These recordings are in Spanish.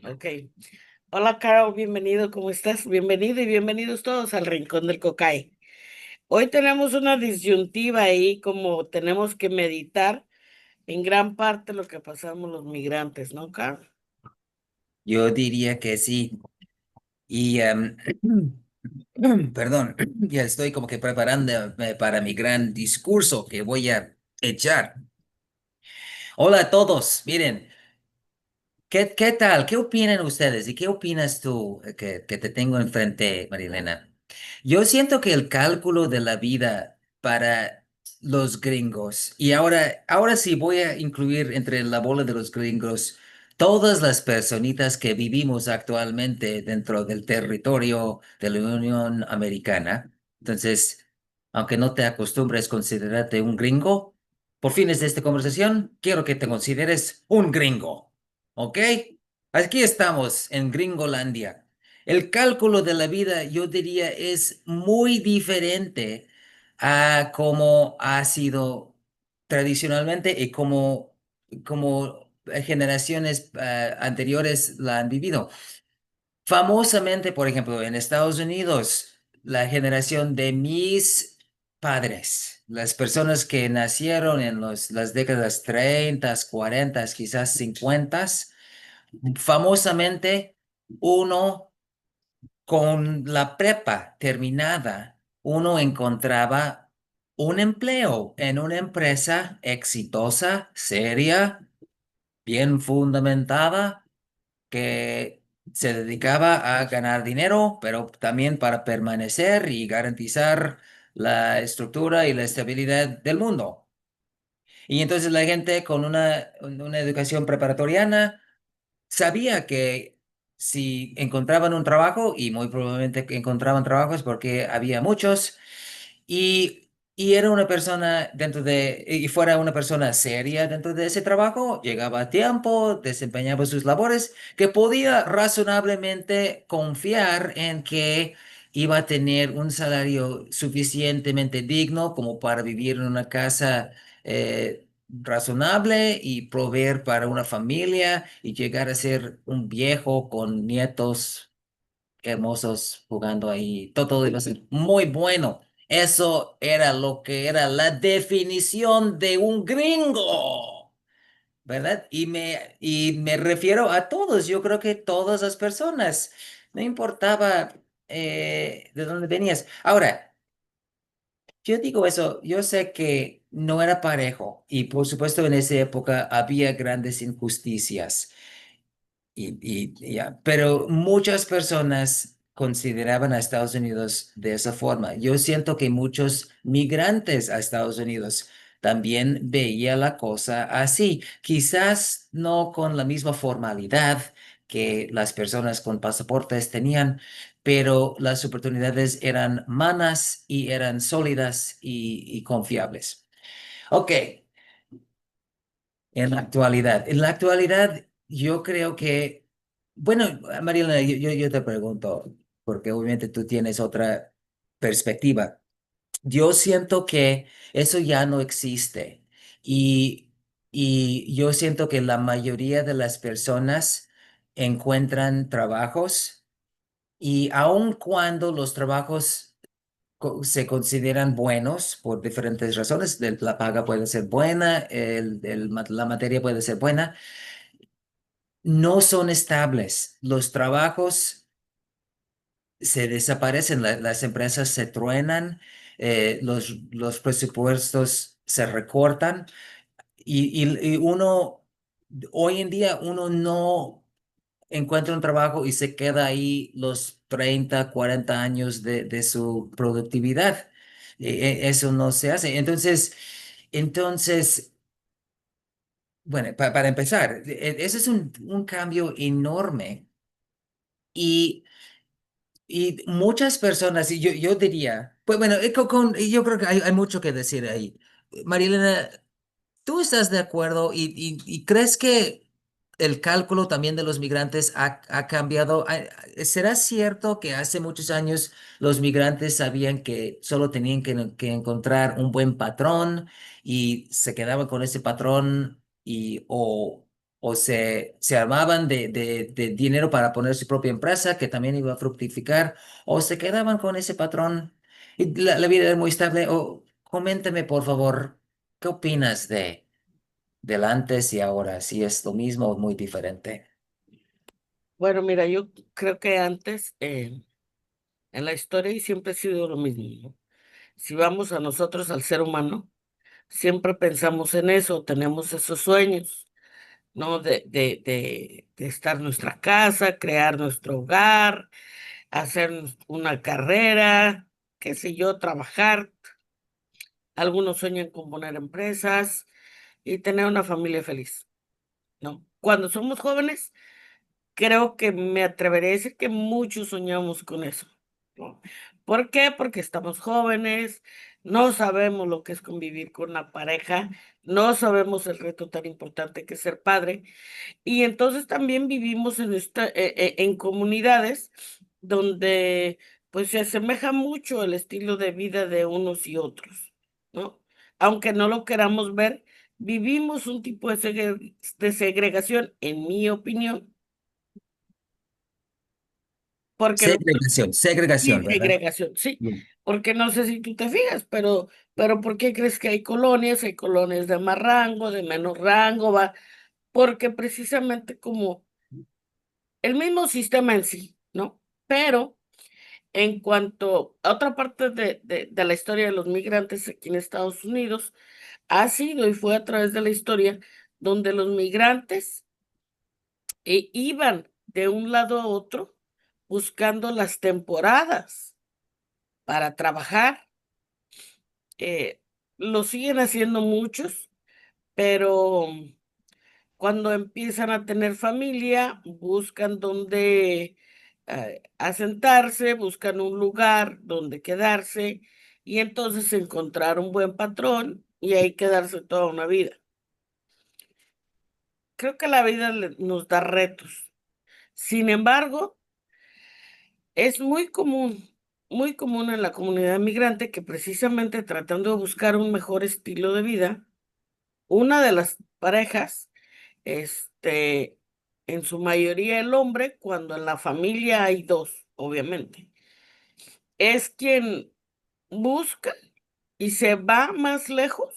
Ok. Hola, Carol, bienvenido, ¿cómo estás? Bienvenido y bienvenidos todos al Rincón del Cocay. Hoy tenemos una disyuntiva ahí, como tenemos que meditar en gran parte lo que pasamos los migrantes, ¿no, Carol? Yo diría que sí. Y, perdón, ya estoy como que preparándome para mi gran discurso que voy a echar. Hola a todos, miren, ¿qué tal? ¿Qué opinan ustedes? ¿Y qué opinas tú que te tengo enfrente, Marilena? Yo siento que el cálculo de la vida para los gringos, y ahora sí voy a incluir entre la bola de los gringos todas las personitas que vivimos actualmente dentro del territorio de la Unión Americana. Entonces, aunque no te acostumbres a considerarte un gringo, por fines de esta conversación, quiero que te consideres un gringo. ¿Ok? Aquí estamos en Gringolandia. El cálculo de la vida, yo diría, es muy diferente a cómo ha sido tradicionalmente y como generaciones anteriores la han vivido. Famosamente, por ejemplo, en Estados Unidos, la generación de mis padres, las personas que nacieron en las décadas 30, 40, quizás 50, famosamente uno con la prepa terminada, uno encontraba un empleo en una empresa exitosa, seria, bien fundamentada, que se dedicaba a ganar dinero, pero también para permanecer y garantizar la estructura y la estabilidad del mundo. Y entonces la gente con una educación preparatoriana sabía que si encontraban un trabajo, y muy probablemente que encontraban trabajos porque había muchos, y era una persona y fuera una persona seria dentro de ese trabajo, llegaba a tiempo, desempeñaba sus labores, que podía razonablemente confiar en que iba a tener un salario suficientemente digno como para vivir en una casa razonable y proveer para una familia y llegar a ser un viejo con nietos hermosos jugando ahí. Todo iba a ser muy bueno. Eso era lo que era la definición de un gringo, ¿verdad? Y me refiero a todos, yo creo que todas las personas, no importaba de dónde venías. Ahora, yo digo eso, yo sé que no era parejo y por supuesto en esa época había grandes injusticias. Pero muchas personas consideraban a Estados Unidos de esa forma. Yo siento que muchos migrantes a Estados Unidos también veía la cosa así, quizás no con la misma formalidad que las personas con pasaportes tenían, pero las oportunidades eran manas y eran sólidas y confiables. Ok, en la actualidad, yo creo que, bueno, Mariela, yo te pregunto, porque obviamente tú tienes otra perspectiva. Yo siento que eso ya no existe y, y yo siento que la mayoría de las personas encuentran trabajos y aun cuando los trabajos se consideran buenos por diferentes razones. La paga puede ser buena, la materia puede ser buena, no son estables. Los trabajos se desaparecen, las empresas se truenan, los presupuestos se recortan y hoy en día uno no encuentra un trabajo y se queda ahí los 30, 40 años de su productividad. Eso no se hace. Entonces, bueno, para empezar, ese es un cambio enorme y, y muchas personas, y yo diría, pues bueno, yo creo que hay mucho que decir ahí. Marilena, ¿tú estás de acuerdo y crees que el cálculo también de los migrantes ha cambiado? ¿Será cierto que hace muchos años los migrantes sabían que solo tenían que encontrar un buen patrón y se quedaban con ese patrón o se armaban de dinero para poner su propia empresa que también iba a fructificar, o se quedaban con ese patrón y la vida era muy estable. O coméntame, por favor, ¿qué opinas del antes y ahora? Si es lo mismo o muy diferente. Bueno, mira, yo creo que antes, en la historia y siempre ha sido lo mismo, ¿no? Si vamos a nosotros, al ser humano, siempre pensamos en eso, tenemos esos sueños, ¿no? De estar en nuestra casa, crear nuestro hogar, hacer una carrera, qué sé yo, trabajar. Algunos sueñan con poner empresas y tener una familia feliz, ¿no? Cuando somos jóvenes, creo que me atreveré a decir que muchos soñamos con eso, ¿no? ¿Por qué? Porque estamos jóvenes, no sabemos lo que es convivir con una pareja, no sabemos el reto tan importante que es ser padre, y entonces también vivimos en comunidades donde pues se asemeja mucho el estilo de vida de unos y otros, ¿no? Aunque no lo queramos ver, vivimos un tipo de segregación, en mi opinión, porque Segregación, segregación, sí, ¿verdad? segregación, sí, Bien. porque no sé si tú te fijas, pero ¿por qué crees que hay colonias? Hay colonias de más rango, de menos rango, va, porque precisamente como el mismo sistema en sí, ¿no? Pero en cuanto a otra parte de la historia de los migrantes aquí en Estados Unidos, ha sido y fue a través de la historia donde los migrantes iban de un lado a otro buscando las temporadas para trabajar. eh, lo siguen haciendo muchos, pero cuando empiezan a tener familia, buscan dónde asentarse, buscan un lugar donde quedarse y entonces encontrar un buen patrón y ahí quedarse toda una vida. Creo que la vida nos da retos. Sin embargo, es muy común en la comunidad migrante que precisamente tratando de buscar un mejor estilo de vida, una de las parejas, este, en su mayoría el hombre, cuando en la familia hay 2 obviamente, es quien busca y se va más lejos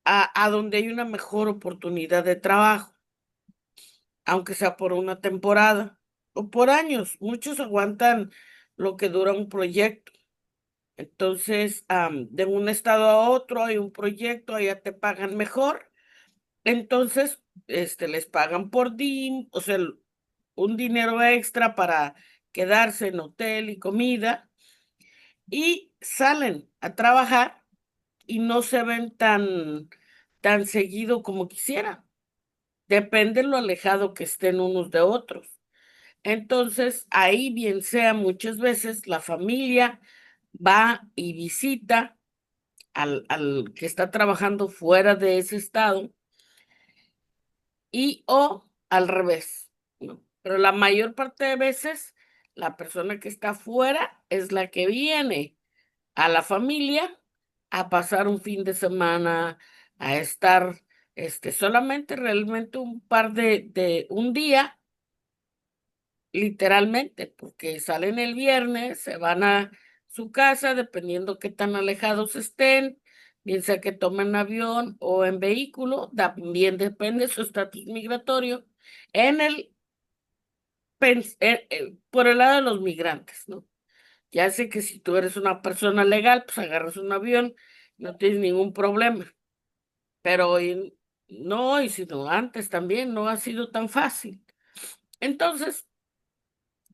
a donde hay una mejor oportunidad de trabajo, aunque sea por una temporada o por años. Muchos aguantan lo que dura un proyecto. Entonces, de un estado a otro hay un proyecto, allá te pagan mejor. Entonces, les pagan por día, o sea, un dinero extra para quedarse en hotel y comida, y salen a trabajar y no se ven tan seguido como quisiera. Depende lo alejado que estén unos de otros. Entonces, ahí bien sea muchas veces la familia va y visita al que está trabajando fuera de ese estado y o al revés, ¿no? Pero la mayor parte de veces, la persona que está fuera es la que viene a la familia a pasar un fin de semana, a estar, solamente realmente un par de un día, literalmente, porque salen el viernes, se van a su casa, dependiendo qué tan alejados estén, bien sea que tomen avión o en vehículo, también depende de su estatus migratorio, en por el lado de los migrantes, ¿no? Ya sé que si tú eres una persona legal, pues agarras un avión, no tienes ningún problema, pero hoy no, y sino antes también no ha sido tan fácil. Entonces,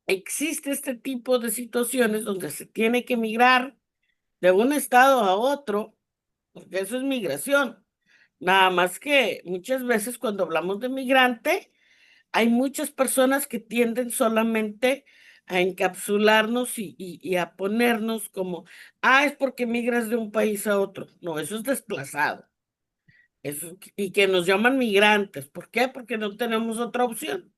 existe este tipo de situaciones donde se tiene que migrar de un estado a otro, porque eso es migración. Nada más que muchas veces cuando hablamos de migrante, hay muchas personas que tienden solamente a encapsularnos y a ponernos como, es porque migras de un país a otro. No, eso es desplazado. Y que nos llaman migrantes. ¿Por qué? Porque no tenemos otra opción.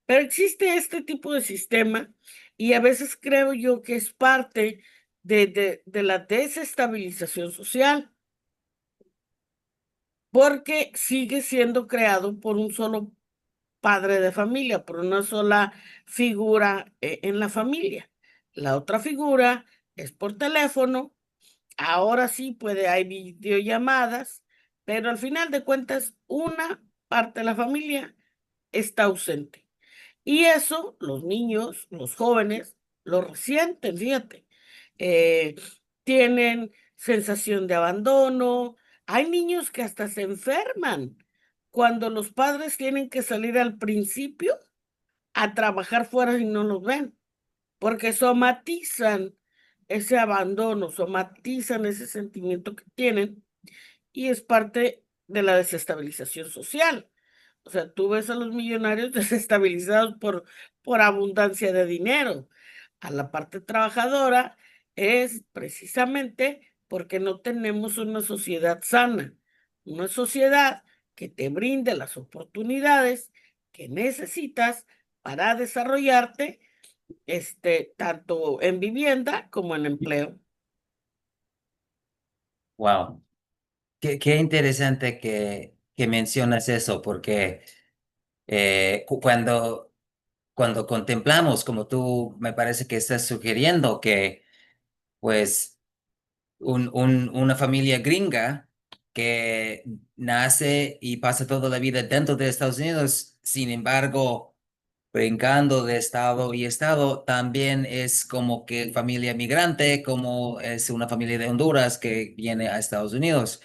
Pero existe este tipo de sistema y a veces creo yo que es parte de la desestabilización social. porque sigue siendo creado por un solo padre de familia, por una sola figura en la familia. La otra figura es por teléfono. Ahora sí puede, hay videollamadas, pero al final de cuentas una parte de la familia está ausente. Y eso los niños, los jóvenes, lo resienten, fíjate. Eh, Tienen sensación de abandono. Hay niños que hasta se enferman cuando los padres tienen que salir al principio a trabajar fuera y no los ven, porque somatizan ese abandono, somatizan ese sentimiento que tienen y es parte de la desestabilización social. O sea, tú ves a los millonarios desestabilizados por abundancia de dinero. A la parte trabajadora es precisamente porque no tenemos una sociedad sana, una sociedad que te brinde las oportunidades que necesitas para desarrollarte, tanto en vivienda como en empleo. Wow. Qué interesante que mencionas eso, porque cuando contemplamos, como tú me parece que estás sugiriendo, que pues una familia gringa que nace y pasa toda la vida dentro de Estados Unidos, sin embargo, brincando de estado y estado, también es como que familia migrante, como es una familia de Honduras que viene a Estados Unidos.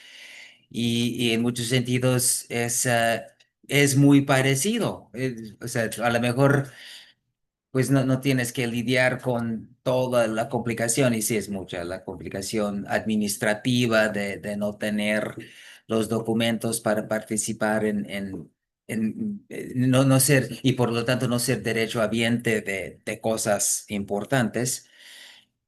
Y en muchos sentidos es muy parecido. O sea, a lo mejor pues no tienes que lidiar con toda la complicación, y sí es mucha la complicación administrativa de no tener los documentos para participar no ser, y por lo tanto no ser derechohabiente de cosas importantes.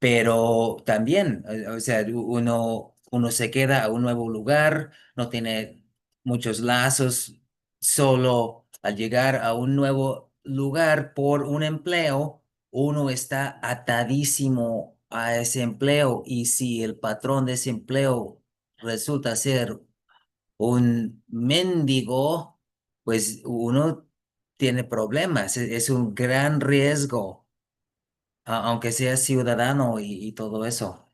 Pero también, o sea, uno se queda a un nuevo lugar, no tiene muchos lazos, solo al llegar a un nuevo lugar por un empleo, uno está atadísimo a ese empleo, y si el patrón de ese empleo resulta ser un mendigo, pues uno tiene problemas, es un gran riesgo, aunque sea ciudadano y todo eso.